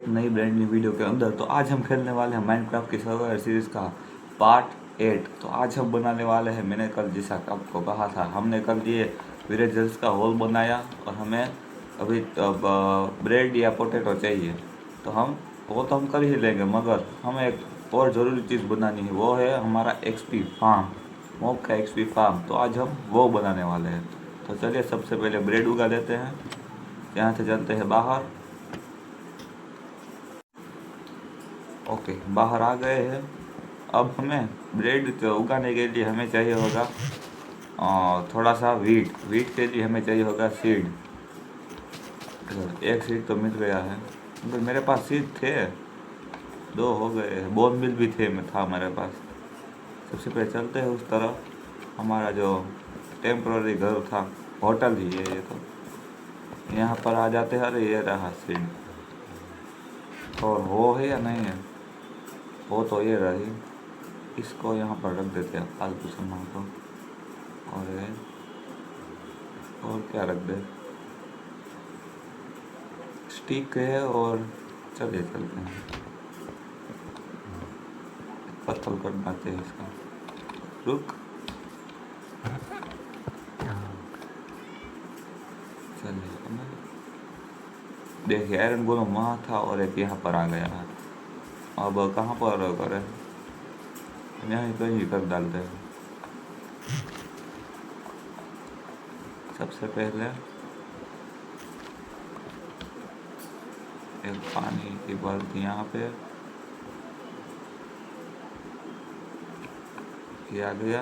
नई brand new video के अंदर। तो आज हम खेलने वाले हैं माइनक्राफ्ट की सर्वाइवल सीरीज़ का पार्ट 8। तो आज हम बनाने वाले हैं, मैंने कल जैसा आपको कहा था, हमने कल ये विलेजर्स का हॉल बनाया और हमें अभी ब्रेड या पोटैटो चाहिए। तो हम वो तो हम कर ही लेंगे, मगर हमें एक और ज़रूरी चीज़ बनानी है, वो है हमारा एक्सपी फार्म, मॉब का एक्सपी फार्म। तो आज हम वो बनाने वाले हैं। तो चलिए सबसे पहले ब्रेड उगा लेते हैं। यहाँ से चलते हैं बाहर। ओके, बाहर आ गए हैं। अब हमें ब्रेड उगाने के लिए हमें चाहिए होगा थोड़ा सा वीट के लिए हमें चाहिए होगा सीड। एक सीड तो मिल गया है, मगर मेरे पास सीड थे, दो हो गए हैं। बोन मिल भी थे में था मेरे पास। सबसे पहले चलते हैं उस तरफ। हमारा जो टेम्पोररी घर था, होटल ही है ये तो। यहाँ पर आ जाते हैं। अरे ये रहा सीड। और वो है या नहीं है? वो तो ये रही। इसको यहाँ पर रख देते हैं फालतू सामान को। और क्या रख दे? स्टिक है। और चलिए चलते हैं। पत्थर कर पाते हैं इसका। रुक, चलिए। देखिए आयरन गोलम वहाँ था और एक यहाँ पर आ गया है। अब कहाँ पर करें? यहाँ कहीं कर डालते हैं। सबसे पहले एक पानी की बाल्टी यहाँ पे किया गया।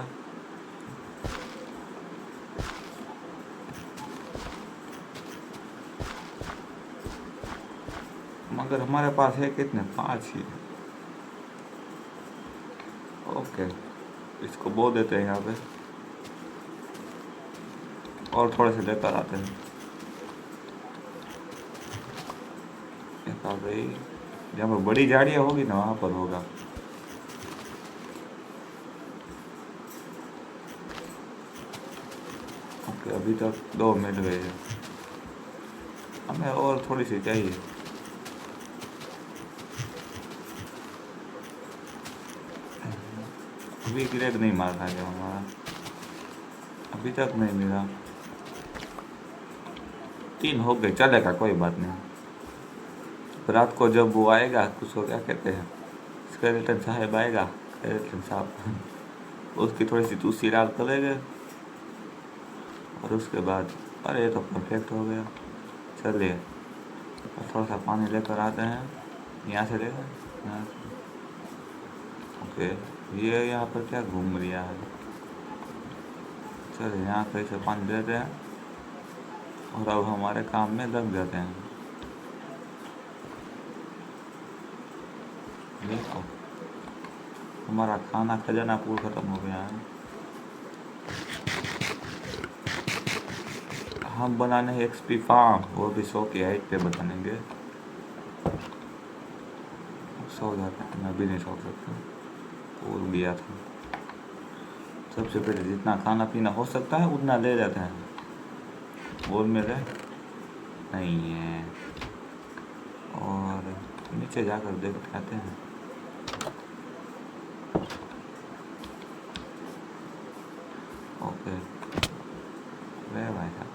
मगर हमारे पास है कितने? 5 ही। ओके, इसको बो देते हैं यहाँ पे और थोड़े से लेकर आते हैं। एक आ गई। जहाँ पर बड़ी झाड़ियाँ होगी ना वहाँ पर होगा। ओके, अभी तक 2 मिल गए हैं। हमें और थोड़ी सी चाहिए। अभी ग्रेड नहीं मार रहा है हमारा, अभी तक नहीं मिला। 3 हो गए, चलेगा, कोई बात नहीं। रात को जब वो आएगा, कुछ हो क्या कहते हैं, स्केलेटन साहब आएगा, स्केलेटन साहब, उसकी थोड़ी सी तुलसी लाल करेंगे और उसके बाद, अरे ये तो परफेक्ट हो गया। चलिए, और थोड़ा सा पानी लेकर आते हैं। यहाँ से लेकर यहाँ से। ओके, ये यहाँ पर क्या घूम रहा है? चलिए यहाँ कहीं से पानी देते हैं और अब हमारे काम में लग जाते हैं। देखो, हमारा खाना खजाना पूरा ख़त्म हो गया है। हम बनाने हैं एक्सपी फार्म, वो भी 100 की हाइट पे बनाएंगे। 100 जाता है, मैं भी नहीं सो सकता, भूल गया था। सबसे पहले जितना खाना पीना हो सकता है उतना ले जाते हैं। बोल मेरे नहीं है। और नीचे जाकर देख आते हैं। ओके, वे भाई साहब।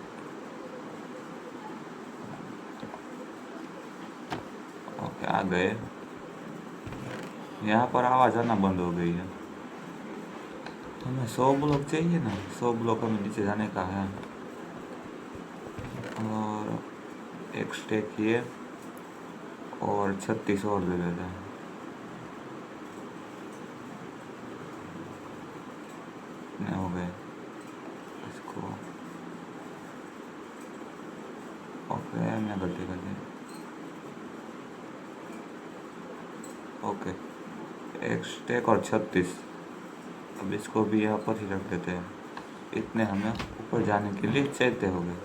ओके, आ गए। यहाँ पर आवाज़ आना बंद हो गई है। हमें 100 ब्लॉक चाहिए ना, 100 ब्लॉक हमें नीचे जाने का है। और एक स्टेक किए और 36 और ले लेते हैं। कितने हो गए इसको? ओके, मैं गलती कर दी। ओके, एक स्टेक और 36। अब इसको भी यहाँ पर ही रख देते हैं। इतने हमें ऊपर जाने के लिए चाहिए हो गए।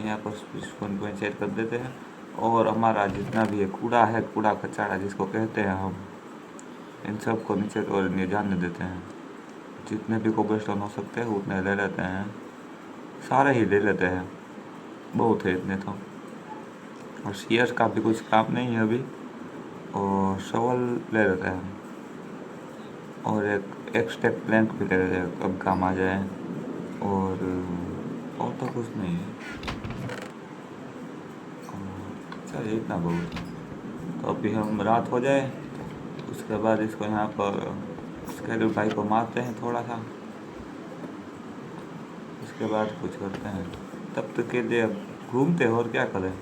यहाँ पर स्पून को सेट कर देते हैं। और हमारा जितना भी ये कूड़ा है, कूड़ा कचरा जिसको कहते हैं हम, इन सब को नीचे और जाने देते हैं। जितने भी कोबलस्टोन हो सकते हैं उतने ले लेते हैं, सारे ही ले लेते हैं, बहुत है इतने तो। और शेयर का भी कुछ काम नहीं है अभी, और शवल ले लेते हैं और एक स्टेप प्लैंक भी ले लेते हैं, कब काम आ जाए। और तो कुछ नहीं है। चलिए इतना बहुत है। तो अभी हम रात हो जाए उसके बाद इसको यहाँ पर स्केड्यूल भाई को मारते हैं थोड़ा सा, उसके बाद कुछ करते हैं। तब तक के लिए घूमते हैं और क्या करें।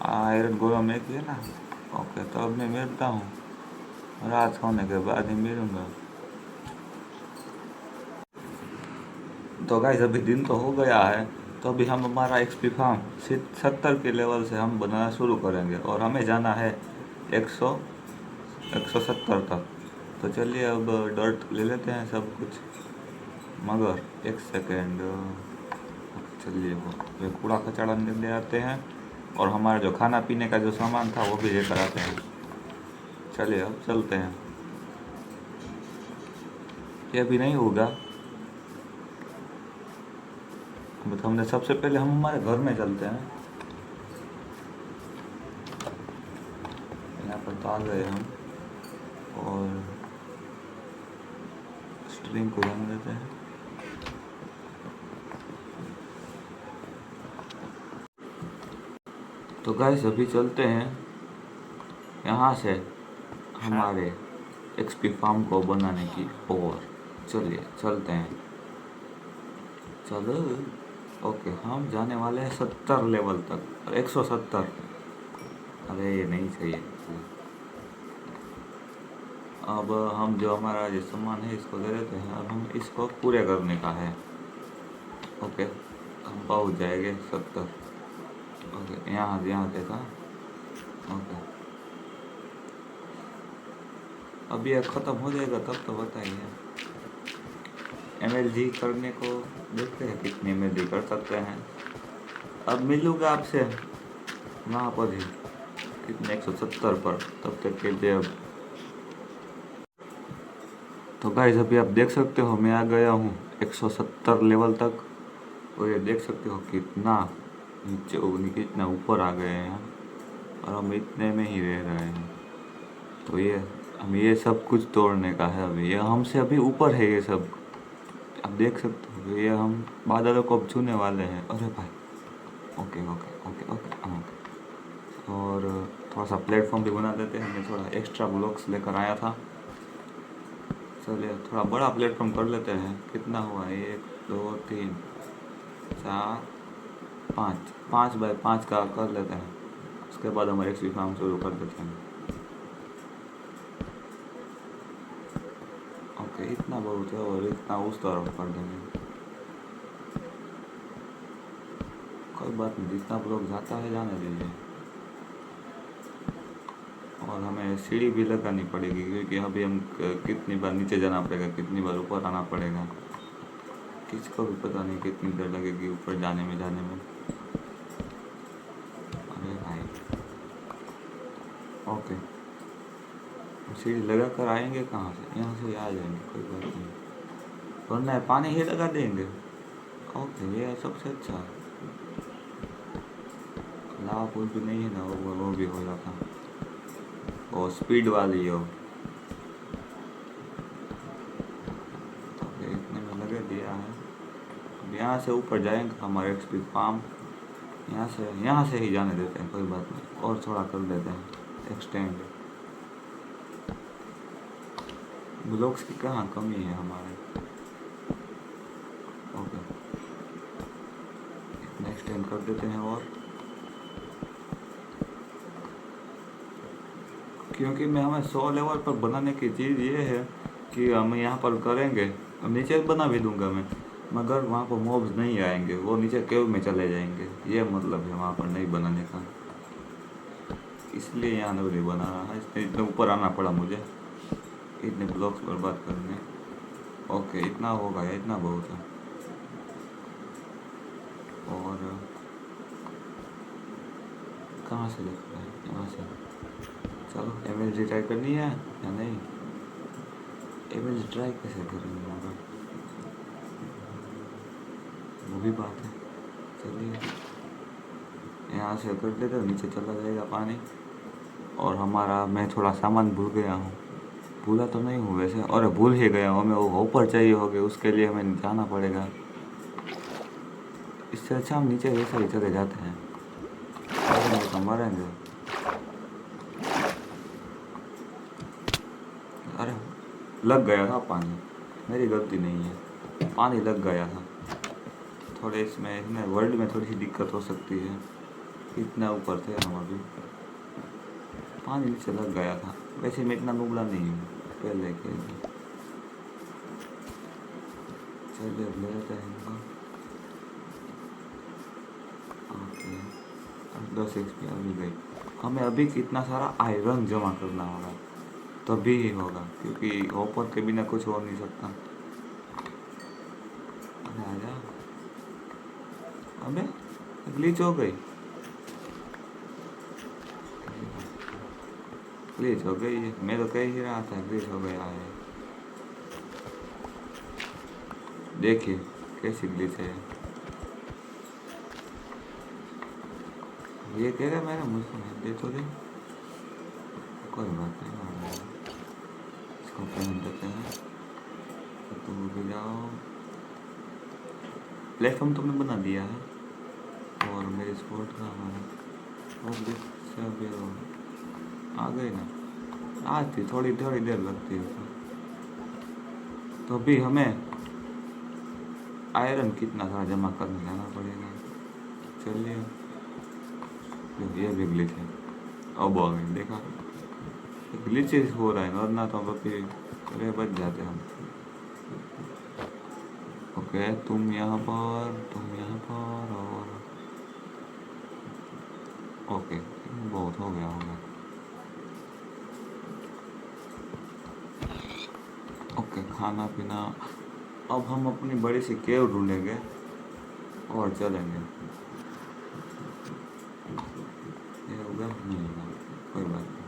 आयरन गोला में किया ना। ओके, तो अब मैं मिलता हूँ रात होने के बाद ही मिलूँगा। तो गाइस अभी दिन तो हो गया है, तो अभी हम हमारा एक्सपी फार्म 70 के लेवल से हम बनाना शुरू करेंगे और हमें जाना है 170 तक। तो चलिए अब डर्ट ले लेते हैं सब कुछ, मगर एक सेकेंड, चलिए वो कूड़ा कचड़ा ले आते हैं और हमारा जो खाना पीने का जो सामान था वो भी लेकर आते हैं। चलिए अब चलते हैं। ये भी नहीं होगा, बट हमने सबसे पहले हम हमारे घर में चलते हैं। यहाँ पर तो आ गए हम और स्ट्रिंग को जाने देते हैं। तो गाइस अभी चलते हैं यहाँ से हमारे एक्सपी फार्म को बनाने की ओर। चलिए चलते हैं, चलो। ओके, हम जाने वाले हैं 70 लेवल तक, 170। अरे ये नहीं चाहिए। अब हम जो हमारा जो सामान है इसको दे देते हैं, अब हम इसको पूरे करने का है। ओके, हम पहुँच जाएंगे 70। ओके, यहाँ देखा। ओके, अब ये ख़त्म हो जाएगा तब तो बताइए। MLG करने को देखते हैं कितनी MLG कर सकते हैं। अब मिलूँगा आपसे वहाँ पर ही कितने 170 पर, तब तक के लिए अब। तो गाइस अभी आप देख सकते हो मैं आ गया हूँ 170 लेवल तक, और ये देख सकते हो कितना नीचे कितना ऊपर आ गए हैं और हम इतने में ही रह रहे हैं। तो ये हम ये सब कुछ तोड़ने का है अभी, ये हमसे अभी ऊपर है ये सब, आप देख सकते हो। ये हम बादलों को अब छूने वाले हैं। अरे भाई, okay okay okay okay okay. और थोड़ा सा प्लेटफॉर्म भी बना देते हैं, मैं थोड़ा एक्स्ट्रा ब्लॉक्स लेकर आया था। चलिए थोड़ा बड़ा प्लेटफॉर्म कर लेते हैं। कितना हुआ, 1 2 3 4 5, 5x5 का कर लेते हैं। उसके बाद हम एक्सपी फार्म शुरू कर देते हैं। ओके, इतना बहुत है और इतना उस तरफ कर देंगे। कोई बात नहीं, जितना ब्लॉक जाता है जाने दीजिए। और हमें सीढ़ी भी लगानी पड़ेगी, क्योंकि अभी हम कितनी बार नीचे जाना पड़ेगा, कितनी बार ऊपर आना पड़ेगा, किसको भी पता नहीं कितनी देर लगेगी ऊपर जाने में। अरे भाई, ओके, सीढ़ी लगा कर आएंगे कहाँ से? यहाँ से आ जाएंगे, कोई बात नहीं, वरना पानी ही लगा देंगे। ओके, ये सबसे अच्छा है। लावा पुल भी नहीं है ना, वो भी हो जाता, वो स्पीड वाली हो। तो इतने में लगे दिया है। अब यहाँ से ऊपर जाएंगे हमारे एक्सपी फार्म, यहाँ से ही जाने देते हैं, कोई बात नहीं, और थोड़ा कर देते हैं एक्सटेंड। ब्लॉक्स की कहाँ कमी है हमारे। ओके, इतना एक्सटेंड कर देते हैं। और क्योंकि मैं हमें 100 लेवल पर बनाने की चीज़ ये है कि हम यहाँ पर करेंगे, नीचे बना भी दूंगा मैं, मगर वहाँ पर मॉब्स नहीं आएंगे, वो नीचे केव में चले जाएंगे। ये मतलब है वहाँ पर नहीं बनाने का, इसलिए यहाँ नहीं बना रहा है। इसलिए इतने ऊपर आना पड़ा मुझे, इतने ब्लॉक्स बर्बाद करने। ओके, इतना होगा, इतना बहुत है। और कहाँ से देखते हैं? यहाँ से। चलो MLG ट्राई करनी है या नहीं? MLG ट्राई कैसे करेंगे मगर, वो भी बात है। चलिए यहाँ से कर देते हो, नीचे चला जाएगा पानी। और हमारा, मैं थोड़ा सामान भूल गया हूँ, भूला तो नहीं हूँ वैसे, और भूल ही गया हूँ, हमें वो हॉपर चाहिए होगे, उसके लिए हमें जाना पड़ेगा। इससे अच्छा हम नीचे वैसे ही चले जाते हैं, तो मरेंगे। अरे लग गया था पानी, मेरी गलती नहीं है, पानी लग गया था। थोड़े इसमें वर्ल्ड में थोड़ी सी दिक्कत हो सकती है, इतना ऊपर थे हम अभी, पानी नीचे लग गया था। वैसे मैं इतना नुबड़ा नहीं हूँ पहले के। चलिए अब ले लेते हैं इनको। ओके, 10 XP अभी गई। हमें अभी कितना सारा आयरन जमा करना होगा, तभी ही होगा, क्योंकि हॉपर के बिना कुछ हो नहीं सकता। अरे आजा, अबे ग्लिच हो गई, ग्लिच हो गई। मैं तो कह ही रहा था ग्लिच हो गया है। देखिए कैसी ग्लिच है ये, कह रहा मैंने मुझको दे तो दे, कोई बात नहीं, इसको पहन देते हैं। तो तुम भी जाओ, प्लेटफॉर्म तुमने बना दिया है, और मेरे स्पोर्ट का हमारा आ गई ना, आज थी थोड़ी थोड़ी देर लगती है उसमें। तो अभी हमें आयरन कितना सारा जमा करने जाना पड़ेगा। चलिए, ये भी ग्लिच है, अब आ गई, देखा ग्लिचेस हो रहा है, वरना तो अभी अरे बच जाते हम। ओके, तुम यहाँ पर, तुम यहाँ पर, और ओके बहुत हो गया होगा। ओके, खाना पीना, अब हम अपनी बड़ी सी केव ढूंढेंगे और चलेंगे। ये होगा नहीं होगा, कोई बात नहीं।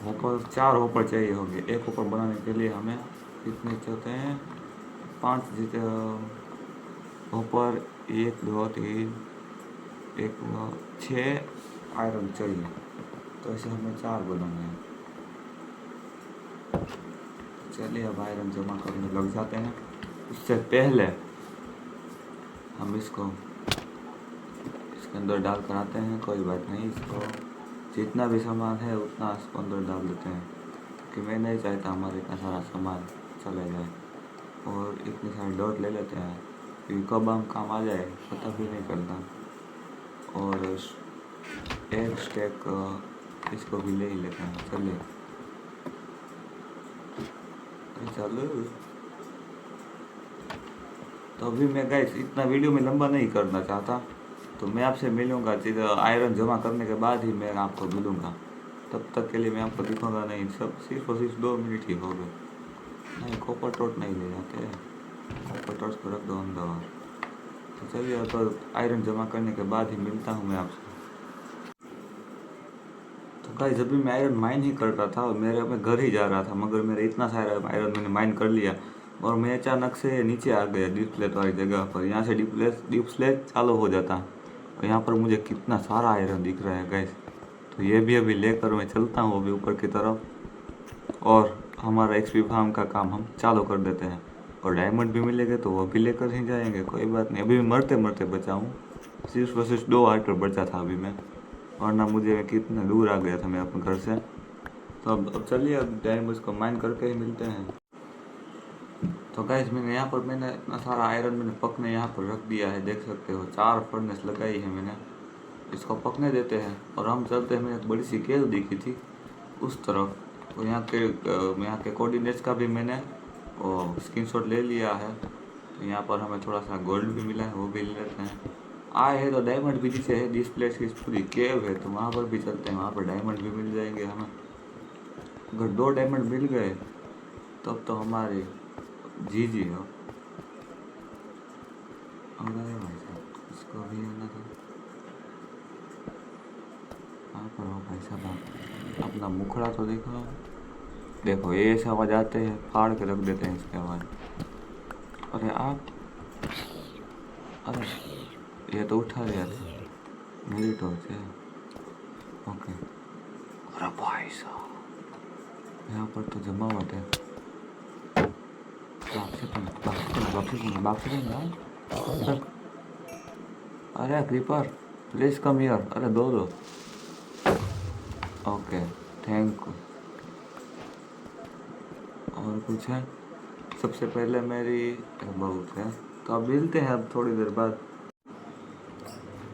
होपर 4 होपर चाहिए होंगे, एक होपर बनाने के लिए हमें कितने चाहते हैं, 5 जितने होपर, 1 2 3 1 2 6 आयरन चाहिए, तो ऐसे हमें 4 बनाने हैं। चलिए अब आयरन जमा करने लग जाते हैं। उससे पहले हम इसके अंदर डाल कर आते हैं, कोई बात नहीं, इसको जितना भी सामान है उतना इसको अंदर डाल देते हैं, कि मैं नहीं चाहता हमारा इतना सारा सामान चला जाए। और इतने सारे डॉट ले लेते हैं, क्योंकि कब हम काम आ जाए पता भी नहीं चलता। और एक स्टेक इसको भी ले ही लेते हैं। चलिए चलो, तो अभी मैं गाइस इतना वीडियो में लंबा नहीं करना चाहता, तो मैं आपसे मिलूँगा आयरन जमा करने के बाद ही मैं आपको मिलूँगा। तब तक के लिए मैं आपको दिखाऊंगा नहीं, सब सिर्फ और सिर्फ 2 मिनट ही हो गए। नहीं, कॉपर टॉट नहीं ले जाते, कॉपर टॉट को रख दो अंदर। तो चलिए, तो आयरन जमा करने के बाद ही मिलता हूँ मैं आपसे। तो गाइस जब भी मैं आयरन माइन ही करता था और मैं घर ही जा रहा था, मगर मेरा इतना सारा आयरन मैंने माइन कर लिया और मैं अचानक से नीचे आ गया डिस्प्ले वाली जगह पर। यहाँ से डिस्प्ले चालू हो जाता और यहाँ पर मुझे कितना सारा आयरन दिख रहा है गाइस। तो ये भी अभी लेकर मैं चलता हूँ अभी ऊपर की तरफ, और हमारा एक्सपी फार्म का काम हम चालू कर देते हैं। और डायमंड भी मिलेंगे तो वो भी लेकर ही जाएंगे, कोई बात नहीं। अभी मरते मरते बचा हूँ, सिर्फ और सिर्फ 2 आइटर बचा था अभी मैं, वरना मुझे कितने दूर आ गया था मैं अपने घर से। तो अब चलिए, अब डायमंड को माइन करके ही मिलते हैं। तो गाइस मैंने इतना सारा आयरन मैंने पकने यहाँ पर रख दिया है, देख सकते हो। 4 फर्नेस लगाई है मैंने, इसको पकने देते हैं और हम चलते हैं। मैंने एक बड़ी सी केव देखी थी उस तरफ, तो यहाँ के कोऑर्डिनेट्स का भी मैंने स्क्रीनशॉट ले लिया है। तो यहाँ पर हमें थोड़ा सा गोल्ड भी मिला है, वो भी ले लेते हैं। आए है तो डायमंड भी नीचे है, जिस प्लेस की पूरी केव है, तो वहाँ पर भी चलते हैं, वहाँ पर डायमंड भी मिल जाएंगे हमें। अगर 2 डायमंड मिल गए तब तो हमारी जी हो। अरे भाई साहब, इसको भी आना था। कहाँ पर हो भाई साहब, अपना मुखड़ा तो देखो। देखो ये ऐसे आवाज़ आते हैं, फाड़ के रख देते हैं इसके आवाज़। अरे आप, अरे ये तो उठा गया था। मेरी टॉर्च है। ओके। अरे भाई साहब, यहाँ पर तो जमावट है। वापसी सर। अरे क्रीपर, प्लीज कम हियर। अरे दो। Okay, thank you. और कुछ है? सबसे पहले मेरी बहुत है, तो अब मिलते हैं अब थोड़ी देर बाद।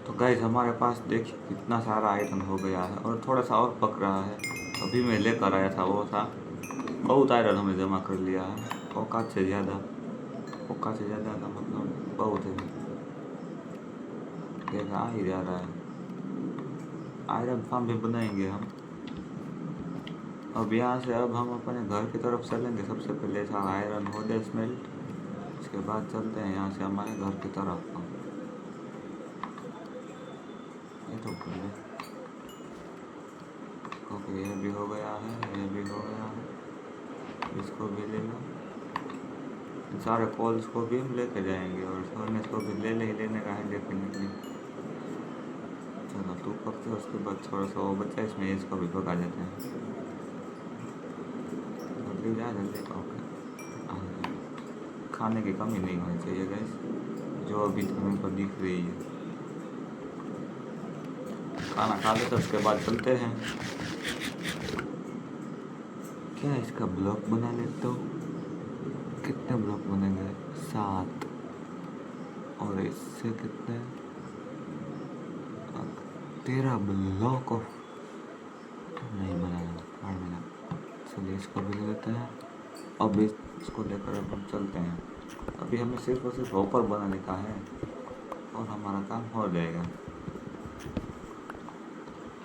तो गाइस हमारे पास देखिए कितना सारा आयरन हो गया है और थोड़ा सा और पक रहा है। अभी मैं लेकर आया था, वो था बहुत आयरन हमने जमा कर लिया है। औकात से ज़्यादा का मतलब बहुत है। देखा आ ही जा रहा है। आयरन फार्म भी बनाएंगे हम। अब यहाँ से अब हम अपने घर की तरफ चलेंगे। सबसे पहले सारा आयरन हो जाए स्मेल्ट, उसके बाद चलते हैं यहाँ से हमारे घर की तरफ। ये तो भूल गए। ओके, ये भी हो गया है, ये भी हो गया है। इसको भी ले लो। सारे कॉल्स को भी हम लेके जाएंगे और फर्नेस को भी लेने का है डेफिनेटली। चलो तू पकते, उसके बाद थोड़ा सा वो बच्चा इसमें इसको भी पका देते हैं। जल्दी जा जल्दी। ओके, खाने की कमी नहीं होनी चाहिए गैस, जो अभी हमें पर दिख रही है। खाना खा लेते उसके बाद चलते हैं। क्या इसका ब्लॉक बना लेते हो? कितने ब्लॉक बनेंगे? 7। और इससे कितने? 13 ब्लॉक ऑफ नहीं बनाया। चलिए इसको भी ले लेते हैं। अब इसको लेकर अब हम चलते हैं। अभी हमें सिर्फ और सिर्फ हॉपर बनाने का है और हमारा काम हो जाएगा।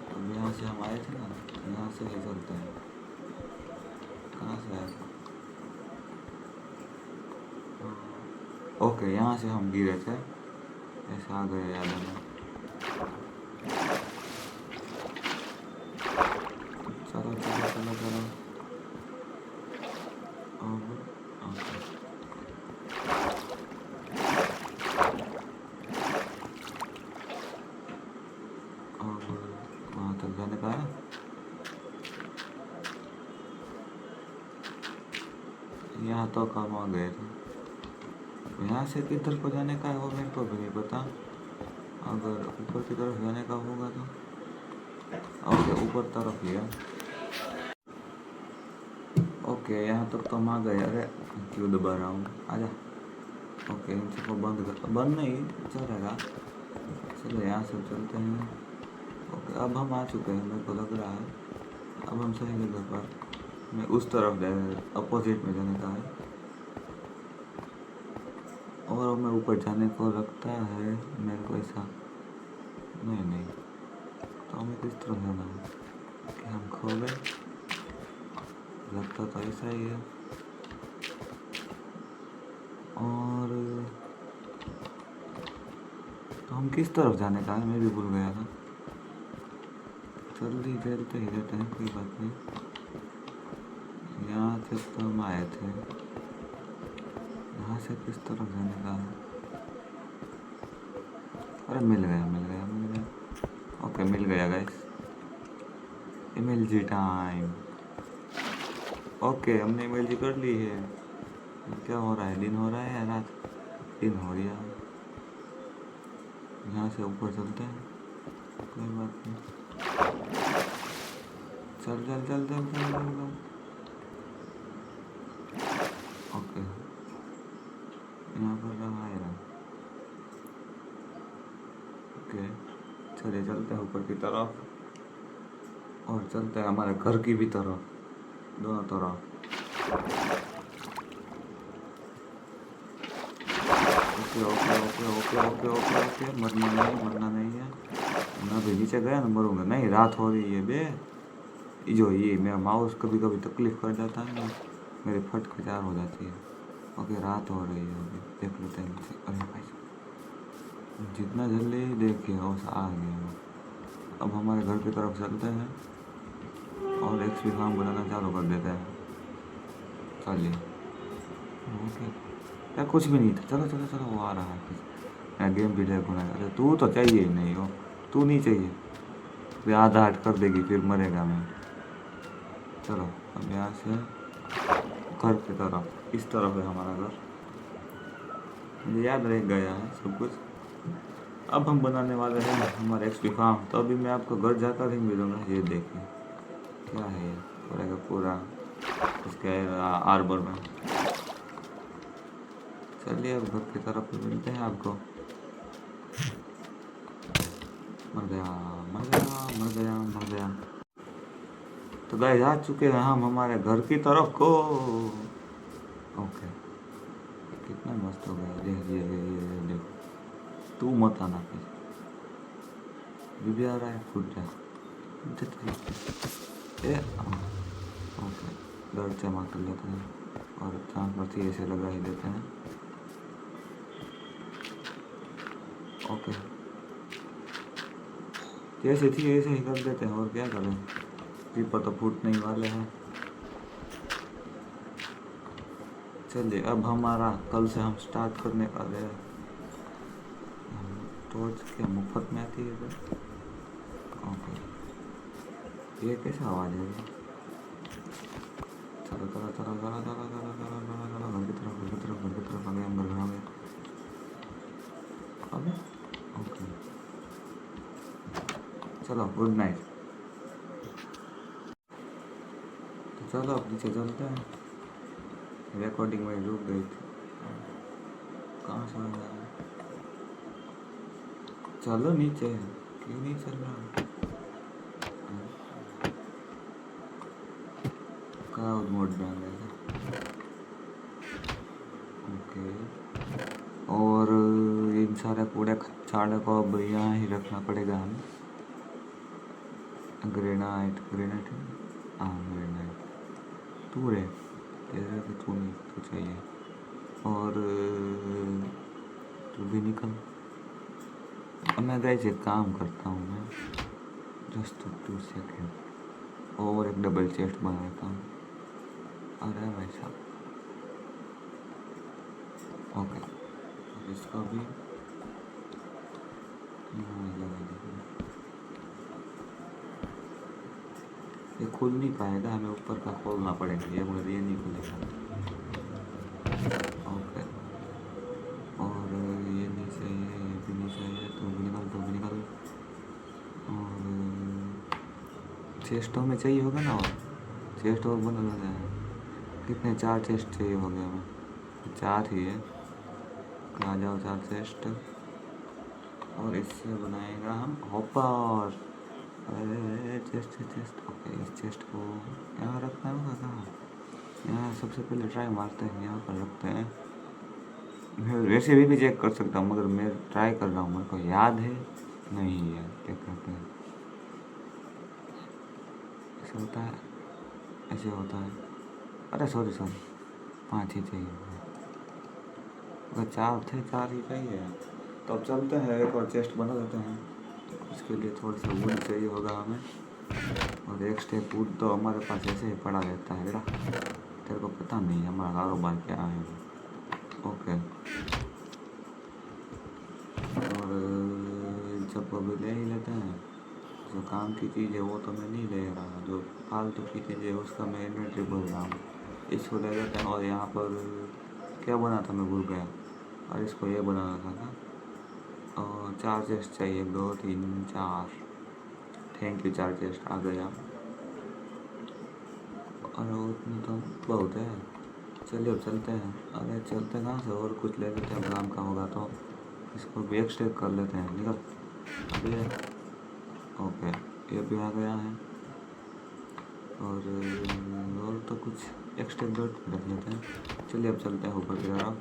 अब यहाँ से हम आए थे ना, यहाँ से ही चलते हैं। कहाँ से आए थे? ओके, यहाँ से हम गिरे थे, ऐसा आ गया याद है। चलो चलो चलो चलो। वहाँ तक जाने का है। यहाँ तो काम आ गए थे। यहाँ से किधर को जाने का है वो मेरे को भी नहीं पता। अगर ऊपर की तरफ जाने का होगा तो ओके, ऊपर तरफ लिया। ओके, यहाँ तक तो हम आ गए। अरे क्यों दबा रहा हूँ, आजा। ओके, इन सबको बंद नहीं चलेगा। चलो यहाँ से चलते हैं। ओके, अब हम आ चुके हैं, मेरे को लग रहा है अब हम सही जगह पर। मैं उस तरफ अपोजिट में जाने का है और मैं ऊपर जाने को लगता है मेरे को ऐसा। नहीं, तो हमें किस तरफ जाना है कि हम खो गए? लगता तो ऐसा ही है। और तो हम किस तरफ जाने का है मैं भी भूल गया था। जल्दी चलते ही रहते हैं, कोई बात नहीं। यहाँ से तो हम आए थे, यहाँ से किस तरफ जाने का है? अरे मिल गया। ओके, मिल गया गाइस। MLG time. ओके, हमने MLG कर ली है। क्या हो रहा है, दिन हो रहा है या रात? दिन हो रही है। यहाँ से ऊपर चलते हैं, कोई बात नहीं। चल। ओके, यहाँ पर रहा है। ओके, चलिए चलते हैं ऊपर की तरफ और चलते हैं हमारे घर की भी तरफ, दोनों तरफ। ओके, मरना नहीं है। मैं भी नीचे गया ना मरूंगा नहीं। रात हो रही है बे। जो ये मेरा माउस कभी कभी तकलीफ कर जाता है ना, मेरी फट खचार हो जाती है। ओके, रात हो रही है अभी, देख लेते हैं नीचे। अरे भाई, जितना जल्दी देखिए आ गया। अब हमारे घर की तरफ चलते हैं और XP फार्म बनाना चालू कर देते हैं। चलिए। ओके, यार कुछ भी नहीं था। चलो वो आ रहा है। मैं गेम भी देखूँ। अरे तू तो चाहिए ही नहीं हो, तू नहीं चाहिए, फिर आधा हट कर देगी, फिर मरेगा मैं। चलो अब यहाँ से घर की तरफ, इस तरफ है हमारा घर, मुझे याद रह गया है सब कुछ। अब हम बनाने वाले हैं हमारे एक्सपी फार्म, तो अभी मैं आपको घर जाकर ही मिलूँगा। ये देखिए क्या है, ये पूरा का पूरा इसके आर्बर में। चलिए अब घर की तरफ मिलते हैं आपको। मर गया मर गया मर गया मर गया। तो गाइस आ चुके हैं हम हमारे घर की तरफ को। ओके, कितना मस्त हो गया। ये देखो, तू मत आना फिर, भी आ रहा है, फूट जा। ओके, दर्द जमा कर लेते हैं और चांद पर ऐसे लगा ही देते हैं। ओके, जैसे थी ऐसे ही कर देते हैं, और क्या करें, पीपर तो फूटने ही वाले हैं। चलिए अब हमारा कल से हम स्टार्ट करने वाले हैं। टॉर्च क्या मुफ्त में आती है इधर? ओके, ये कैसा आवाज़ है? चलो चलो चलो चलो चलो चलो चलो चलो चलो, घर की तरफ घर की तरफ घर की तरफ आ गए हम, घर आ गए। अबे ओके, चलो गुड नाइट। तो चलो अब नीचे चलते हैं, रिकॉर्डिंग में रुक गई थी, कहाँ से आ रहा है? चलो नीचे, क्यों नहीं चल रहा? क्लाउड मोड में आ गया। ओके, और इन सारे कूड़े छाड़े को अब यहाँ ही रखना पड़ेगा हमें। ग्रेनाइट ग्रेनाइट, हाँ ग्रेनाइट तू रे, तेरा तो तू नहीं, तू चाहिए। और तू भी निकल। अब मैं गाइस एक काम करता हूँ, मैं जस्ट 2 सेकेंड और एक डबल चेस्ट बना लेता हूँ। अरे भाई साहब, ओके, इसको भी लगा दीजिए। ये खुल नहीं पाएगा, हमें ऊपर का खोलना पड़ेगा, ये मुझे ये नहीं खुलेगा। ओके, और ये नहीं चाहिए, ये भी नहीं चाहिए, तो भी निकल, तो भी निकल। और चेस्ट हमें चाहिए होगा ना, और चेस्ट और बना लेते हैं। कितने? 4 चेस्ट चाहिए हो गया हमें, 4 ही है। आ जाओ 4 चेस्ट, और इससे बनाएगा हम हॉपर। अरे चेस्ट चेस्ट, ओके, इस चेस्ट को यहाँ रखना होगा। कहाँ? यहाँ सबसे पहले ट्राई मारते हैं, यहाँ पर रखते हैं। मैं वैसे भी चेक कर सकता हूँ, मगर मैं ट्राई कर रहा हूँ, मेरे को याद है नहीं यार, क्या करते हैं, ऐसे होता है, ऐसे होता है। अरे सॉरी 5 ही चाहिए, अगर 4 थे, 4 ही चाहिए। तो अब चलते हैं, एक और चेस्ट बना देते हैं। इसके लिए थोड़ा सा वुड चाहिए होगा हमें, और एक स्टेप वुड तो हमारे पास ऐसे ही पड़ा रहता है बेटा, तेरे को पता नहीं हमारा कारोबार क्या है। ओके, और जब अभी ले ही लेते हैं, जो काम की चीज़ है वो तो मैं नहीं ले रहा, जो फालतू की चीज़ है उसका मैं इन्वेंट्री भर रहा हूँ। इसको ले लेते हैं, और यहाँ पर क्या बना था मैं भूल गया, और इसको ये बनाना था ना। और 4 चेस्ट चाहिए, 2 3 4, थैंक यू, 4 चेस्ट आ गया। और उतना तो बहुत है, चलिए अब चलते हैं। अरे चलते कहाँ से, और कुछ ले लेते हैं, काम का होगा तो इसको भी एक्सटेक कर लेते हैं। निकल अभी, ओके, ये भी आ गया है। और तो कुछ एक्सटेक डॉट रख लेते हैं। चलिए अब चलते हैं ऊपर की तरफ।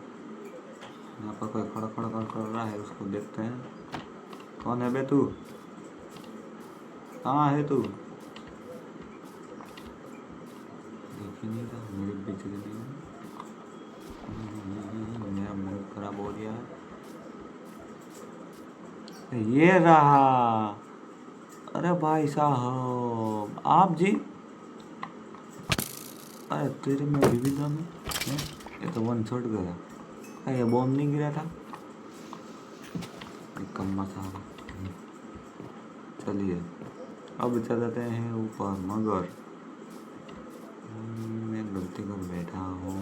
यहाँ पर कोई खड़ा खड़ा कर रहा है, उसको देखते हैं। कौन है बे तू, कहाँ है तू? देख ही नहीं था, मेरी बेचती नहीं है, मेरा मूड खराब हो गया है। ये रहा, अरे भाई साहब आप जी, अरे तेरे में भी दम है, ये तो 1 शॉट गया। क्या ये बॉम्ब नहीं गिरा था? कम्मा साहब, चलिए अब चलते हैं ऊपर, मगर मैं गलती कर बैठा हूँ।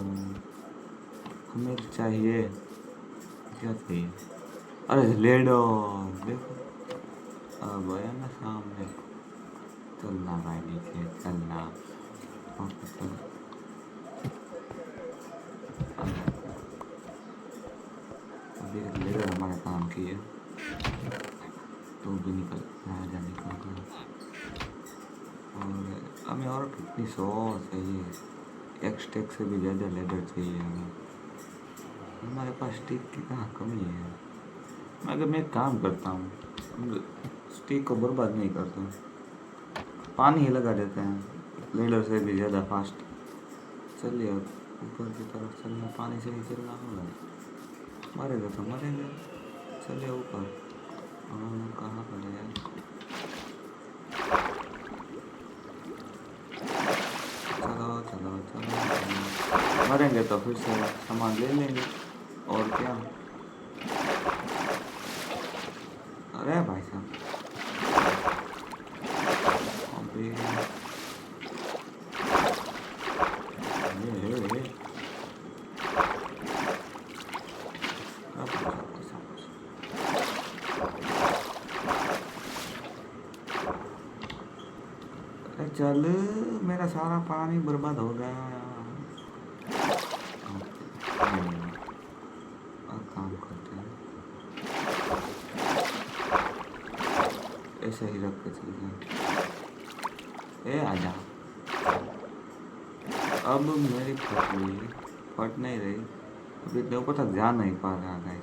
हमें चाहिए, क्या चाहिए? अरे लेडो, देखो अब आया ना सामने। चलना भाई नीचे चलना। ओके चलो, अभी लेडर हमारे काम की है, तो भी निकल जा निकल कर। और हमें और कितनी 100 चाहिए, एक स्टेक से भी ज़्यादा लेडर चाहिए हमें। हमारे पास स्टिक की कहाँ कमी है। अगर मैं एक काम करता हूँ, स्टिक को बर्बाद नहीं करता हूँ, पानी ही लगा देते हैं लेडर से भी ज़्यादा फास्ट। चलिए अब ऊपर की तरफ चलना, पानी से ही चलना होगा। मरेगा तो मरेंगे। चलिए ऊपर। कहाँ पर है? चलो चलो चलो, मरेंगे तो फिर से सामान ले लेंगे और क्या। अरे भाई साहब, अभी चल, मेरा सारा पानी बर्बाद हो गया। अब काम करते हैं, ऐसे ही रख के चलते हैं। ए आजा, अब मेरी फट नहीं रही। अभी इतने ऊपर तक जा नहीं पा रहा है,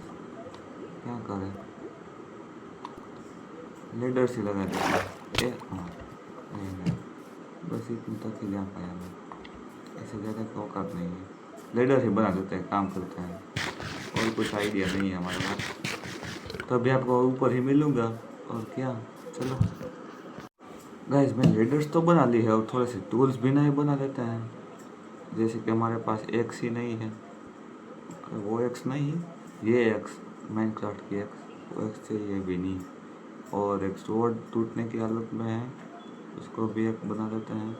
क्या करें? लीडर से लगा देते। हाँ नहीं, बस इतने तक ही जा पाया मैं, ऐसे ज़्यादा का औकात नहीं है। लीडर ही बना देते हैं, काम करते हैं, और कुछ आइडिया नहीं है हमारे पास। तो अभी आपको ऊपर ही मिलूँगा और क्या। चलो गाइस, मैं लीडर्स तो बना ली है और थोड़े से टूल्स भी नहीं बना लेते हैं। जैसे कि हमारे पास एक्स ही नहीं है, वो एक्स नहीं, ये एक्स माइनक्राफ्ट की एक्स, वो एक्स चाहिए भी नहीं। और एक स्वॉर्ड टूटने की हालत में है, उसको भी एक बना देते हैं।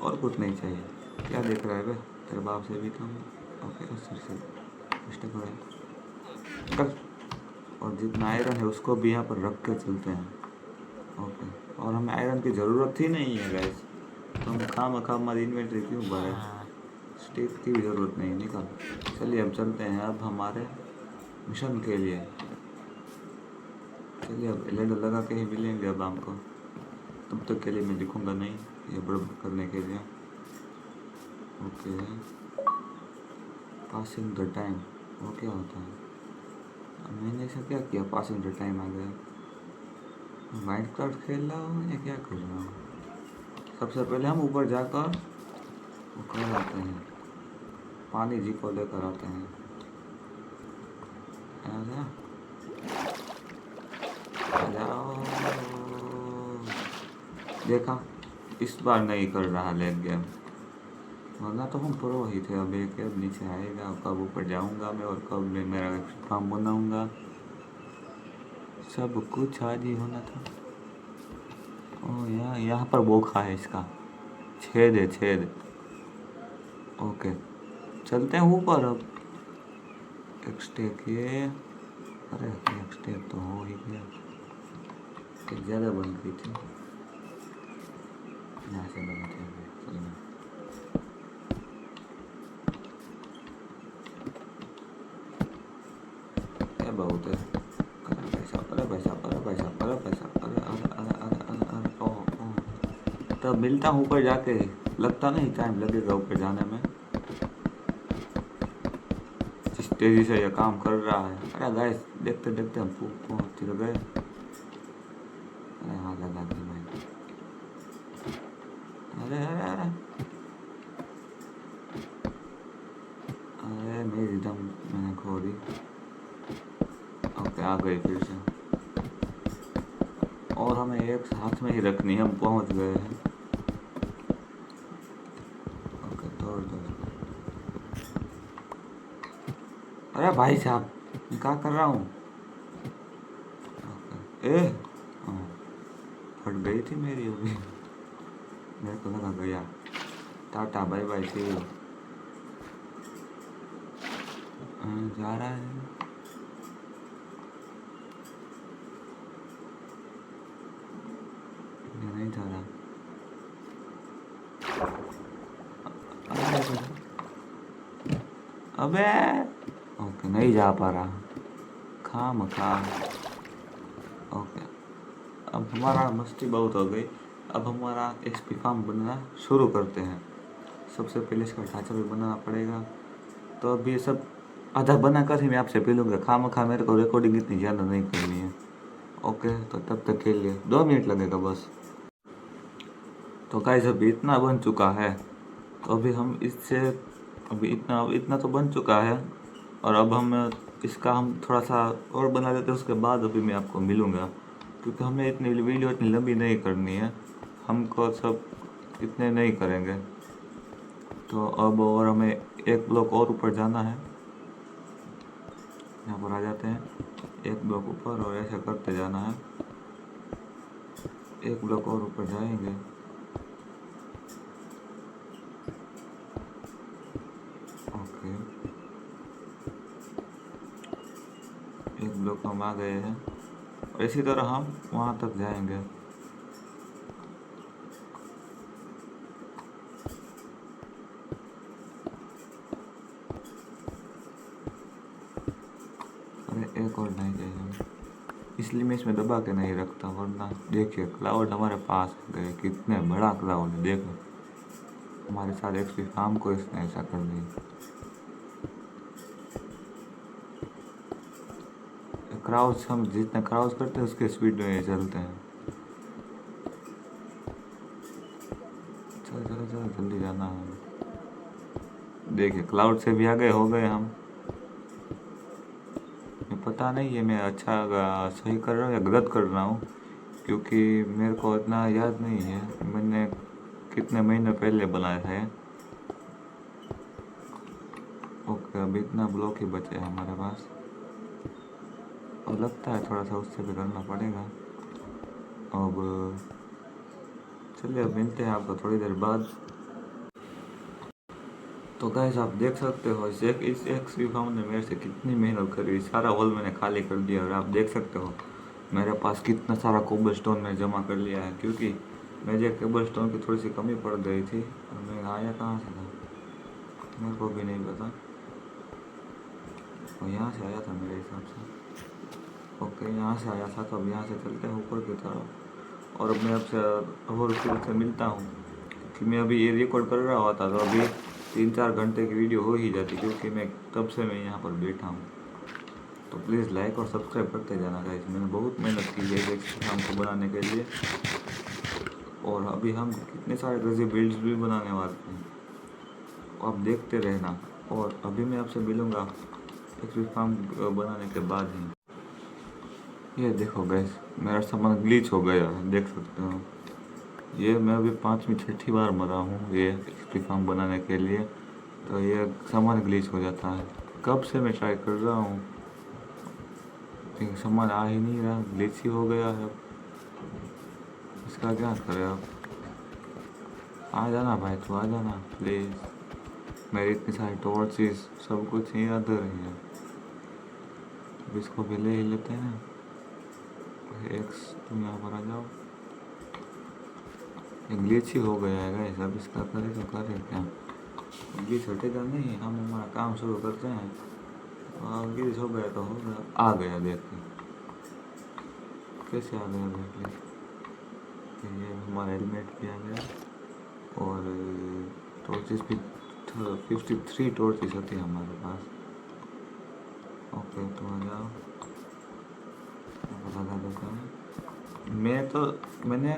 और कुछ नहीं चाहिए। क्या देख रहा है बे, तेरे बाप से भी कम। ओके सिर से स्टक हो रहा। और जितना आयरन है उसको भी यहाँ पर रख के चलते हैं। ओके, और हमें आयरन की ज़रूरत ही नहीं है गैस, तो हम खाम हमारी इन्वेंट्री क्यों भरे। स्टिक की भी ज़रूरत नहीं, निकल। चलिए अब चलते हैं अब हमारे मिशन के लिए। चलिए अब लेडर लगा के ही मिलेंगे अब हमको, तब तक के लिए मैं दिखूंगा नहीं ये बड़बड़ करने के लिए। ओके, पासिंग द टाइम, वो क्या होता है? अब मैंने ऐसा क्या किया पासिंग द टाइम आ गया? माइनक्राफ्ट खेल रहा हूँ या क्या कर रहा हूँ? सबसे पहले हम ऊपर जाकर वो कर आते हैं, पानी जी को लेकर आते हैं। आ जाओ, देखा इस बार नहीं कर रहा लेग गेम, वरना तो हम प्रो ही थे। अब एक अब नीचे आएगा, कब ऊपर जाऊंगा मैं और कब मैं मेरा फार्म बनाऊंगा, सब कुछ आज ही होना था। ओ यहाँ पर बोखा है, इसका छेद है, छेद। ओके चलते हैं ऊपर अब। एक स्टेक ये, अरे एक स्टेक तो हो ही गया, एक ज़्यादा बन गई थी, यहाँ से बना थे। चलना क्या बहुत है। अरे पैसा, अरे पैसा, अरे पैसा, अरे पैसा, अरे अरे अरे अरे अरे अरे ओह। तब मिलता हूँ ऊपर जाके, लगता नहीं टाइम लगेगा ऊपर जाने में, जिस तेज़ी से यह काम कर रहा है। अरे गाइस, देखते देखते हम पहुँच गए। अरे हाँ लगा दी मैं। अरे अरे अरे अरे मेरी दम मैंने खो दी। ओके आ गई फिर से, और हमें एक हाथ में ही रखनी है, हम पहुंच गए हैं। ओके तोड़ दो। अरे भाई साहब, मैं क्या कर रहा हूँ? ओके ए हाँ, फट गई थी मेरी अभी, मेरे को लगा गया। Tata bye bye see you. जा रहा है या नहीं जा रहा? अबे ओके, नहीं जा पा रहा, खाम खा। ओके, अब हमारा मस्ती बहुत हो गई। अब हमारा एक्सपी फार्म बनना शुरू करते हैं। सबसे पहले इसका ढांचा भी बनाना पड़ेगा। तो अब ये सब आधा बना कर ही मैं आपसे मिलूंगा। खाम खा मेरे को रिकॉर्डिंग इतनी ज़्यादा नहीं करनी है। ओके, तो तब तक के लिए 2 मिनट लगेगा बस। तो गाइस अभी इतना बन चुका है, तो अभी हम इससे अभी इतना इतना तो बन चुका है, और अब हम इसका हम थोड़ा सा और बना लेते हैं। उसके बाद अभी मैं आपको मिलूँगा, क्योंकि हमें इतनी वीडियो इतनी लंबी नहीं करनी है, हमको सब इतने नहीं करेंगे। तो अब और हमें एक ब्लॉक और ऊपर जाना है। यहाँ पर आ जाते हैं, एक ब्लॉक ऊपर, और ऐसे करते जाना है। एक ब्लॉक और ऊपर जाएंगे। ओके, एक ब्लॉक हम आ गए हैं, और इसी तरह हम वहाँ तक जाएंगे। अरे एक और नहीं गए हम, इसलिए मैं इसमें दबा के नहीं रखता, वरना देखिए क्लाउड हमारे पास गए, कितने बड़ा क्लाउड है देखो। हमारे साथ एक्सपी फार्म को इसने ऐसा कर दिया। क्राउच हम जितना क्राउच करते हैं उसके स्पीड में चलते हैं। चलो चलो चलो जल्दी जाना है। देखिए क्लाउड से भी आगे हो गए हम। मैं पता नहीं है मैं अच्छा सही कर रहा हूँ या गलत कर रहा हूँ, क्योंकि मेरे को इतना याद नहीं है मैंने कितने महीने पहले बनाया है। ओके, अब इतना ब्लॉक ही बचे हैं हमारे पास, और लगता है थोड़ा सा उससे भी करना पड़ेगा। अब चलिए अब मिलते हैं आपको थोड़ी देर बाद। तो गाइस आप देख सकते हो इस एक फार्म ने मेरे से कितनी मेहनत करी। सारा हॉल मैंने खाली कर दिया, और आप देख सकते हो मेरे पास कितना सारा कोबल स्टोन मैंने जमा कर लिया है, क्योंकि मुझे कोबल स्टोन की थोड़ी सी कमी पड़ गई थी। और मैं आया कहाँ से था मेरे को भी नहीं पता, और यहाँ से आया था मेरे हिसाब से। ओके, यहाँ से आया था, तो अब यहाँ से चलते हैं ऊपर की तरफ। और अब मैं आपसे और फिर से मिलता हूँ, कि मैं अभी ये रिकॉर्ड कर रहा होता तो अभी 3-4 घंटे की वीडियो हो ही जाती, क्योंकि मैं तब से मैं यहाँ पर बैठा हूँ। तो प्लीज़ लाइक और सब्सक्राइब करते जाना गाइस। मैंने बहुत मेहनत की है इस काम को बनाने के लिए, और अभी हम कितने सारे गज़े बिल्ड्स भी बनाने वाले हैं, आप देखते रहना। और अभी मैं आपसे मिलूँगा एक फार्म बनाने के बाद ही। ये देखो गाइस मेरा सामान ग्लिच हो गया है, देख सकते हो। ये मैं अभी 5वीं-6ठी बार मरा हूँ ये एक्सपी फार्म बनाने के लिए, तो ये सामान ग्लिच हो जाता है। कब से मैं ट्राई कर रहा हूँ, लेकिन सामान आ ही नहीं रहा, ग्लिच ही हो गया है। इसका क्या करें अब? आ जाना भाई, तू आ जाना प्लीज़। मेरी इतनी सारी टॉर्चेस सब कुछ ही अधर है। अब इसको भी ले ही लेते हैं। एक्स तुम यहाँ पर आ जाओ। ग्लिच ही हो गया है गाइस, अब इसका करे तो करे क्या? ग्लिच हटेगा नहीं, हम हमारा काम शुरू करते हैं। ग्लिच हो गया तो हो गया। आ गया, देखिए कैसे आ गया देख। ये हमारा हेलमेट भी आ गया, और टॉर्चेस भी 53 टॉर्चेस होती है हमारे पास। ओके, तो आ जाओ, लगा देता हूँ। मैंने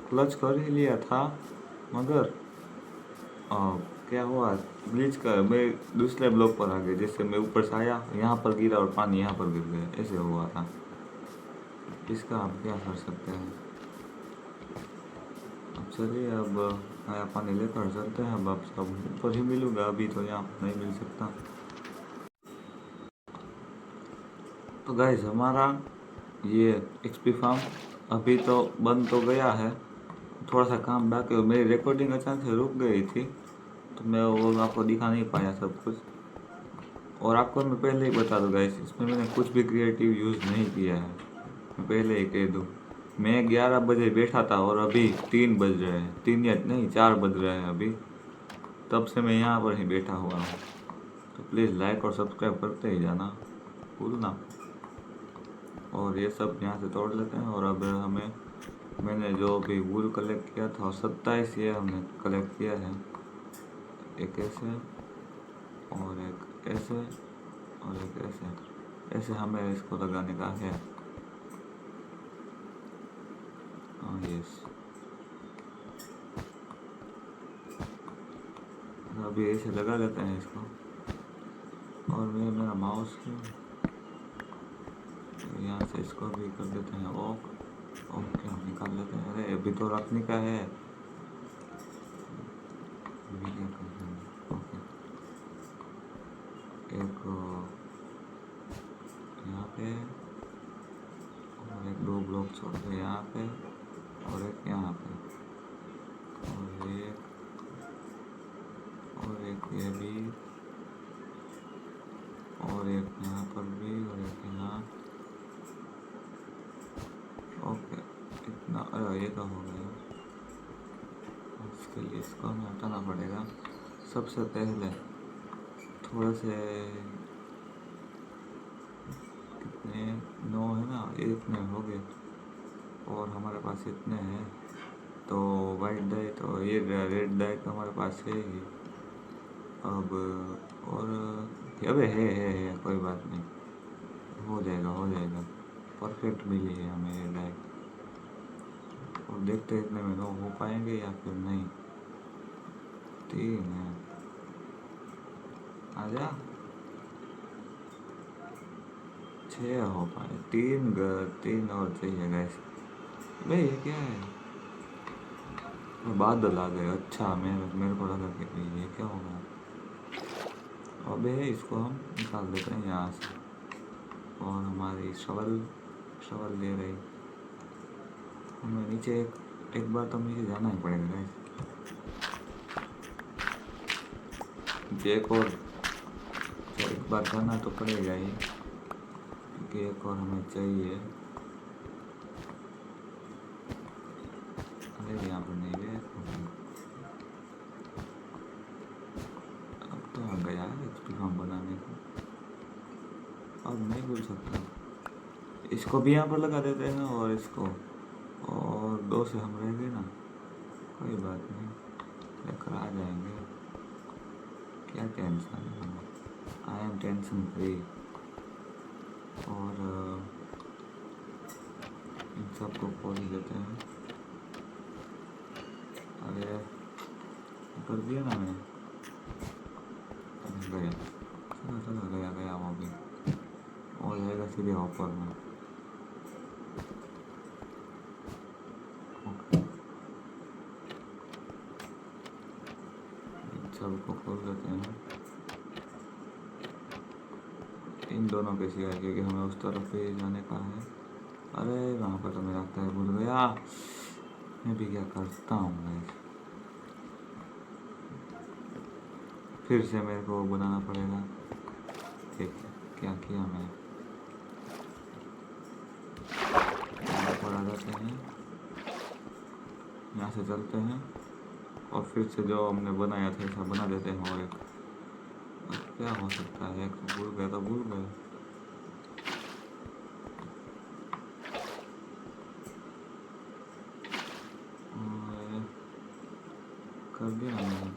क्लच कर ही लिया था, मगर क्या हुआ ग्लिच का मैं दूसरे ब्लॉक पर आ गया, जिससे मैं ऊपर से आया, यहाँ पर गिरा और पानी यहाँ पर गिर गया, ऐसे हुआ था। इसका आप क्या कर सकते हैं? अब चलिए, अब नया पानी लेकर चलते हैं। अब आप सब ऊपर ही मिलूँगा, अभी तो यहाँ नहीं मिल सकता। तो गाइस हमारा ये एक्सपी फार्म अभी तो बंद तो गया है, थोड़ा सा काम बाकी है। मेरी रिकॉर्डिंग अचानक से रुक गई थी तो मैं वो आपको दिखा नहीं पाया सब कुछ। और आपको मैं पहले ही बता दूँ गाइस, इसमें मैंने कुछ भी क्रिएटिव यूज़ नहीं किया है, मैं पहले ही कह दूँ। मैं 11 बजे बैठा था और अभी 3 बज रहे हैं, 3 या नहीं 4 बज रहे हैं अभी, तब से मैं यहाँ पर ही बैठा हुआ हूँ। तो प्लीज़ लाइक और सब्सक्राइब करते ही जाना भूलना। और ये सब यहाँ से तोड़ लेते हैं। और अब मैंने जो भी वूल कलेक्ट किया था, 27 ये हमने कलेक्ट किया है, एक ऐसे और एक ऐसे और एक ऐसे। ऐसे हमें इसको लगाने का है। यस, अभी ऐसे लगा लेते हैं इसको। और मेरा माउस यहाँ से इसको भी कर देते हैं ऑफ। ओके, हम निकाल लेते हैं। अरे अभी तो रखने का है, अभी क्या करते हैं। ओके, एक यहाँ पे और एक 2 ब्लॉक छोड़ के यहाँ पे और एक यहाँ पे और एक ये भी और एक यहाँ पर भी और एक यहाँ। ओके, इतना। अरे ये तो हो गया। इसके लिए इसको हमें हटाना पड़ेगा। सबसे पहले थोड़े से कितने 9 है ना, ये इतने हो गए और हमारे पास इतने हैं। तो वाइट डाई तो ये रेड डाई तो हमारे पास है ही अब। और अबे है कोई बात नहीं, हो जाएगा। परफेक्ट मिली है हमें ये डाई। और देखते इतने में 9 हो पाएंगे या फिर नहीं। 3 है, आजा। 6 हो पाए, 3 और चाहिए गैस। भाई ये क्या है, बादल आ गए। अच्छा, मेरे को लगा कि भाई ये क्या होगा। अबे इसको हम निकाल देते हैं यहाँ से। और हमारी शवल ले रही हमें नीचे। एक बार तो मुझे जाना ही पड़ेगा गाइस, एक बार जाना तो पड़ेगा ही, क्योंकि एक और हमें चाहिए। अरे यहाँ पर नहीं गए, अब तो आ गया है एक्सपी फार्म बनाने को। अब नहीं भूल सकता, इसको भी यहाँ पर लगा देते हैं और इसको, और 2 से हम रह गए ना, कोई बात नहीं, लेकर आ जाएंगे। क्या टेंशन है, आई एम टेंशन फ्री। और इन सबको खोल देते हैं। अरे कर दिया ना मैंने, गया चलो गया वो भी हो जाएगा सीधे ऑफर में। सबको खोल देते हैं इन दोनों के सिवाय, क्योंकि हमें उस तरफ पे जाने का है। अरे वहाँ पर तो मैं लगता है भूल गया। मैं भी क्या करता हूँ मैं, फिर से मेरे को बनाना पड़ेगा। ठीक है, क्या किया मैं, यहाँ पर आ जाते हैं, यहाँ से चलते हैं और फिर से जो हमने बनाया था ऐसा बना देते हैं। और एक क्या हो सकता है, एक भूल गए। कर दिया मैंने।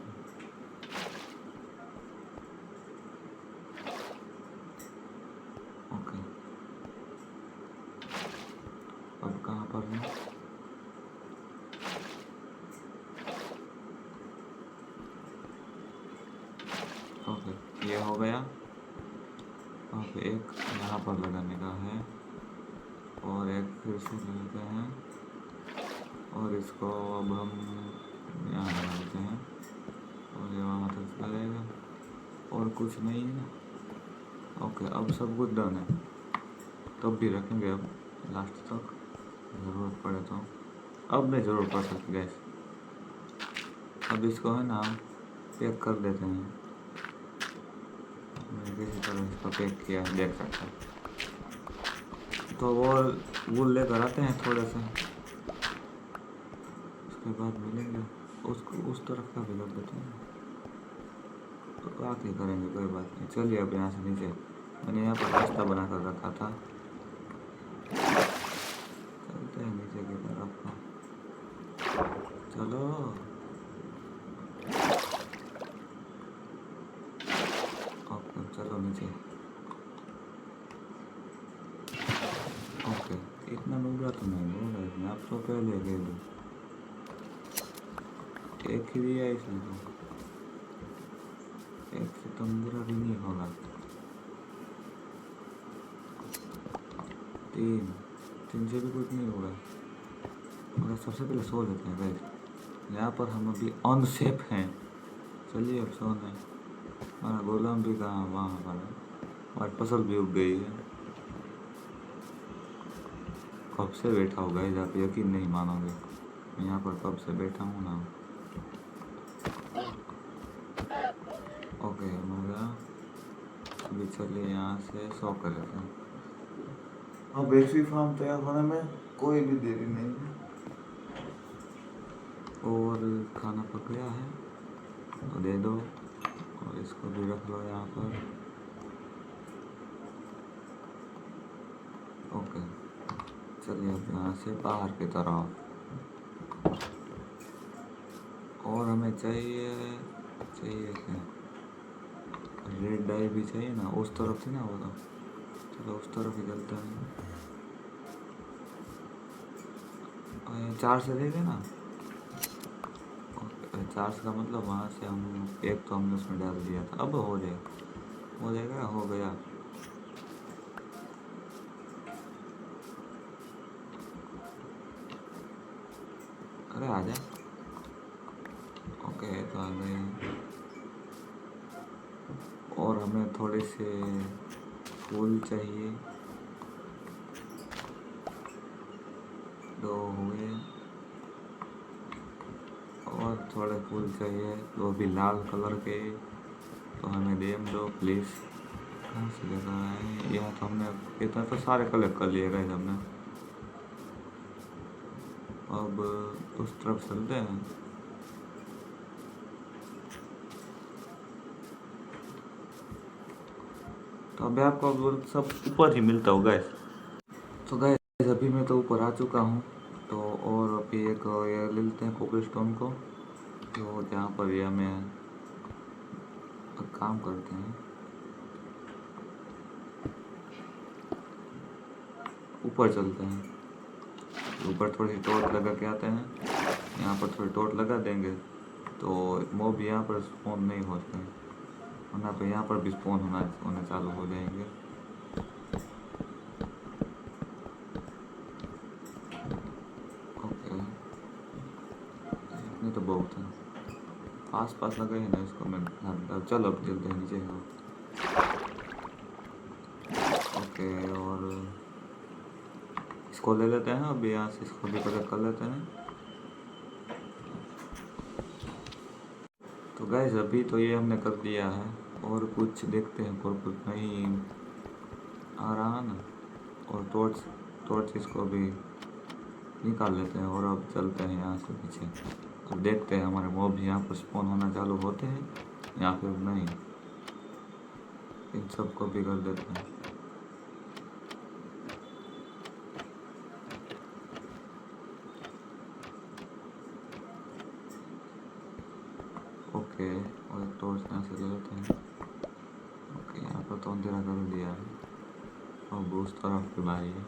ओके, अब कहाँ पर है, ओके ये हो गया। अब एक यहाँ पर लगाने का है और एक फिर से लगाते हैं और इसको अब हम यहाँ लगा देते हैं और ये वहाँ तक लगेगा और कुछ नहीं है। ओके, अब सब कुछ डन है, तब भी रखेंगे अब लास्ट तक, ज़रूरत पड़े तो। अब नहीं ज़रूरत पड़ सकती गैस। अब इसको है ना हम पैक कर देते हैं। मैंने किसी तरह इसको पैक किया है, देख सकते हैं। तो वूल लेकर आते हैं थोड़े से, उसके बाद मिलेंगे। उसको उस तरफ का भी कर देते हैं, तो आके करेंगे, कोई बात नहीं। चलिए अब यहाँ से नीचे, मैंने यहाँ पर रास्ता बना कर रखा था, चलते हैं नीचे की तरफ। चलो ओके, चलो नीचे। ओके, इतना नूबरा तो नहीं बोल रहे थे आप, तो पहले ले लो। एक ही दिया इसने तो, एक से तो नूबरा भी नहीं होगा। 3 से भी कुछ नहीं होगा। और सबसे पहले सो लेते हैं गाइस, यहाँ पर हम अभी अनसेफ हैं। चलिए अब सोने। हमारा गोलम भी कहाँ, वहाँ पर है। हमारी फसल भी उग गई है। कब से बैठा होगा, आप यकीन नहीं मानोगे, मैं यहाँ पर कब से बैठा हूँ ना। ओके मजा। अभी चलिए यहाँ से सो कर लेते हैं। अब बेसी फार्म तैयार होने में कोई भी देरी नहीं है। और खाना पक गया है तो दे दो, और इसको भी रख लो यहाँ पर। ओके चलिए अब यहाँ से बाहर की तरफ। और हमें चाहिए क्या, रेड डाई भी चाहिए ना, उस तरफ थी ना वो तो। चलो उस तरफ ही चलते हैं। 4 से देखे ना, 4 का मतलब वहाँ से हम एक तो हमने उसमें डाल दिया था। अब हो जाएगा, हो गया। अरे आ जा। ओके तो आ गए। और हमें थोड़े से फूल चाहिए, 2 हुए। और थोड़े फूल चाहिए, वो भी लाल कलर के, तो हमें दे दो प्लीज़। कहाँ से लेकर आए, यहाँ तो हमने इतना तो सारे कलेक्ट कर लिए गए हमने। अब उस तरफ चलते हैं। तो अभी आपको अब सब ऊपर ही मिलता होगा गैस। तो गैस अभी मैं तो ऊपर आ चुका हूँ। तो और अभी एक ये ले लेते हैं कोबल स्टोन को, तो जहाँ पर ये हमें काम करते हैं। ऊपर चलते हैं, ऊपर थोड़ी टॉर्च लगा के आते हैं। यहाँ पर थोड़ी टॉर्च लगा देंगे तो मॉब यहाँ पर स्पॉन नहीं होते हैं, वरना तो यहाँ पर भी स्पॉन होने चालू हो जाएंगे। ओके इतने तो बहुत है, आस लगे हैं ना इसको मैं। चलो अब चलते हैं नीचे को। ओके और इसको ले लेते हैं अभी यहाँ से, इसको भी कलेक्ट कर लेते हैं। तो गाइस अभी तो ये हमने कर दिया है, और कुछ देखते हैं, और कुछ नहीं आ रहा ना। और टॉर्च इसको भी निकाल लेते हैं, और अब चलते हैं यहाँ से पीछे। अब देखते हैं हमारे मॉब यहाँ पर स्पॉन होना चालू होते हैं या फिर नहीं। इन सबको भी कर देते हैं। ओके और एक टॉर्च यहाँ से ले लेते हैं। ओके यहाँ पर तो अंधेरा कर दिया है, अब उस तरफ भी भाई है,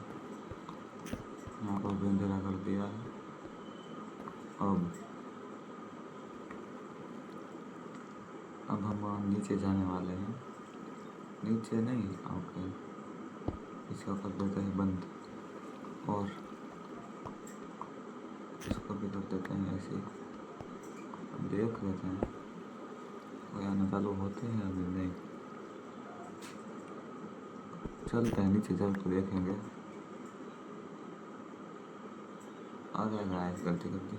यहाँ पर भी अंधेरा कर दिया है। अब हम नीचे जाने वाले हैं, नीचे नहीं। ओके इसका कर देते हैं बंद, और इसको भी कर देते हैं ऐसे। देख लेते हैं कोई आना चालू होते हैं, अभी नहीं। चलते हैं नीचे, चल कर देखेंगे। अरे गाइस गलती गलती।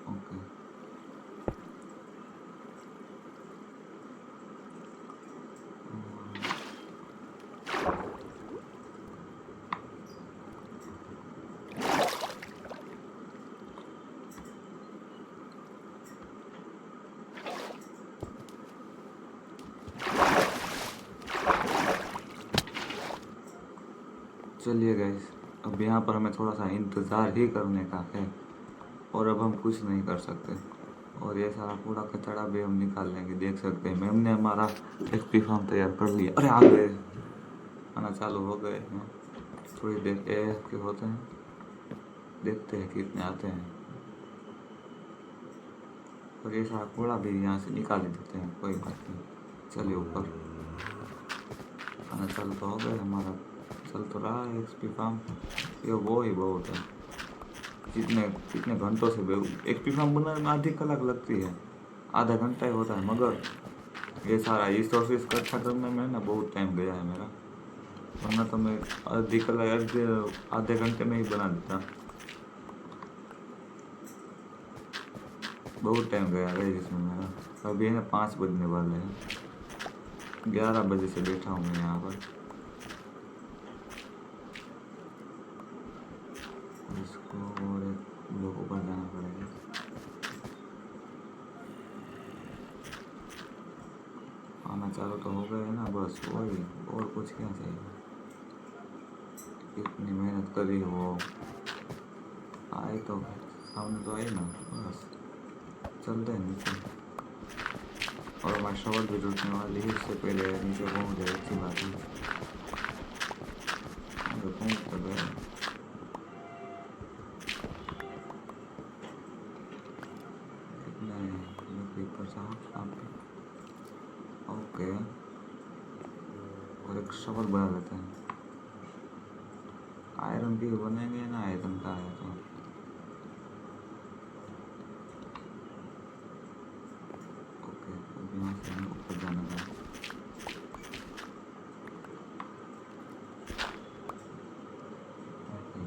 ओके चलिए गाइस, अब यहाँ पर हमें थोड़ा सा इंतज़ार ही करने का है और अब हम कुछ नहीं कर सकते। और ये सारा कूड़ा कचड़ा भी हम निकाल लेंगे। देख सकते हैं मैम ने हमारा एक्सपी फार्म तैयार कर लिया। अरे आ गए, आना चालू हो गए हैं। थोड़ी देर के होते हैं, देखते हैं कितने आते हैं। और ये सारा कूड़ा भी यहाँ से निकाल ही देते हैं, कोई बात नहीं। चलिए ऊपर, आना चालू तो हो गए हमारा, चल तो रहा है एक्सपी फार्म। ये वो ही बहुत है, कितने घंटों से एक्सपी फार्म बनाने में आधी कलाक लगती है, आधा घंटा ही होता है। मगर ये सारा रिसोर्सेज इकट्ठा करने में ना बहुत टाइम गया है मेरा, वरना तो मैं आधी कलाक आधे घंटे में ही बना देता। बहुत टाइम गया है इसमें मेरा। अभी है 5 बजने वाले हैं, 11 बजे से बैठा हूँ मैं यहाँ पर। इसको और एक ब्लॉक ऊपर जाना पड़ेगा। आना चालू तो हो गए ना, बस वही, और कुछ क्या चाहिए। इतनी मेहनत करी वो आए तो सामने तो आए ना, बस चलते हैं नीचे। और हमारी शवल भी टूटने वाली है, इससे पहले नीचे पहुँच जाए अच्छी बात है। पहुँच तो गए, ओके। और एक शवल बना लेते हैं, आयरन की बनेंगे ना, आयरन का है तो ओके। अब यहाँ से हमें ऊपर जाना है।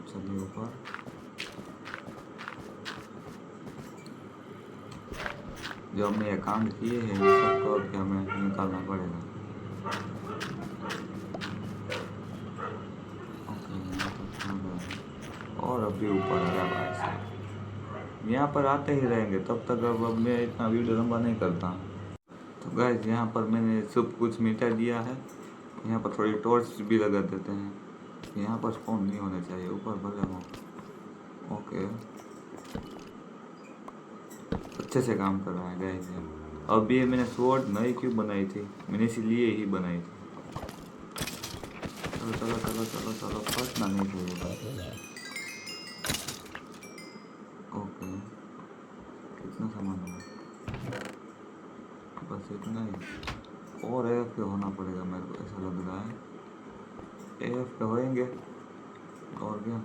चलिए ऊपर, जो हमने ये कांड किए हैं सबको अभी हमें निकालना पड़ेगा। और अभी ऊपर आ रहा भाई साहब, यहाँ पर आते ही रहेंगे तब तक। अब मैं इतना वीडियो लंबा नहीं करता। तो गाइस यहाँ पर मैंने सब कुछ मिटा दिया है। यहाँ पर थोड़ी टॉर्च भी लगा देते हैं। यहाँ पर स्पॉन नहीं होने चाहिए, ऊपर भले हो। ओके, अच्छे से काम कर रहा है गाइस। अब ये मैंने स्वॉर्ड नई क्यों बनाई थी, मैंने इसीलिए ही बनाई थी। चलो चलो चलो चलो चलो, फंसना नहीं चाहिए। ओके, कितना सामान होगा, बस इतना ही। और AF के होना पड़ेगा मेरे को, ऐसा लग रहा है। AF के होएंगे और क्या।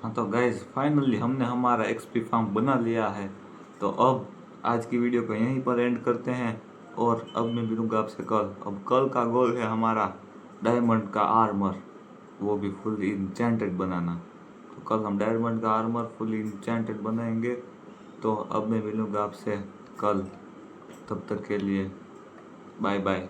हाँ तो गाइज फाइनली हमने हमारा एक्सपी फार्म बना लिया है। तो अब आज की वीडियो को यहीं पर एंड करते हैं। और अब मैं मिलूँगा आपसे कल। अब कल का गोल है हमारा डायमंड का आर्मर, वो भी फुल इंचेंटेड बनाना। तो कल हम डायमंड का आर्मर फुल इंचेंटेड बनाएंगे। तो अब मैं मिलूँगा आपसे कल, तब तक के लिए बाय बाय।